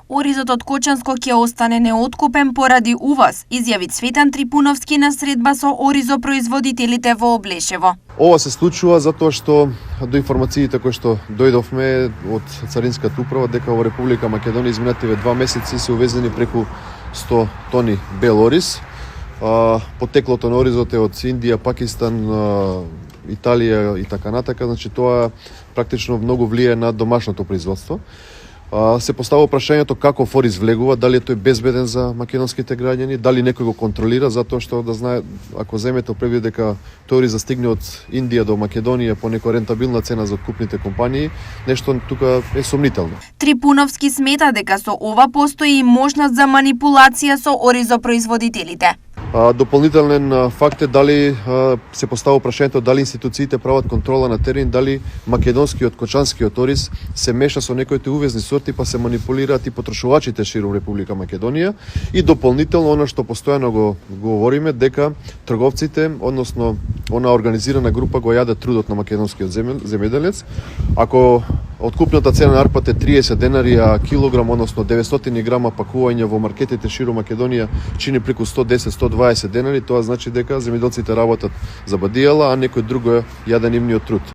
Оризот од Кочанско ќе остане неоткупен поради увоз, изјави Цветан Трипуновски на средба со оризопроизводителите во Облешево. Ова се случува затоа што до информациите кои што дојдовме од Царинската управа дека во Република Македонија изминативе 2 месеци се увезени преку 100 тони бел ориз. Потеклото на оризот е од Индија, Пакистан, Италија и така натака, значи тоа практично многу влијае на домашното производство. Се поставува прашањето како ориз влегува, дали е тој безбеден за македонските граѓани, дали некој го контролира, затоа што да знае, ако земете предвид дека тој ориз застигне од Индија до Македонија по некоја рентабилна цена за откупните компании, нешто тука е сомнително. Трипуновски смета дека со ова постои и можност за манипулација со оризопроизводителите. Дополнителен факт е дали се поставува прашањето дали институциите прават контрола на терен, дали македонскиот, кочанскиот ориз се меша со некои увезни сорти па се манипулираат и потрошувачите широм Република Македонија, и дополнително она што постојано го говориме дека трговците, односно она организирана група го јаде трудот на македонскиот земјоделец. Ако откупната цена на арпат е 30 денари, а килограм, односно 900 грама пакување во маркетите широм Македонија чини преку 110-120 денари, тоа значи дека земјоделците работат за бадијала, а некој друго јаде нивниот труд.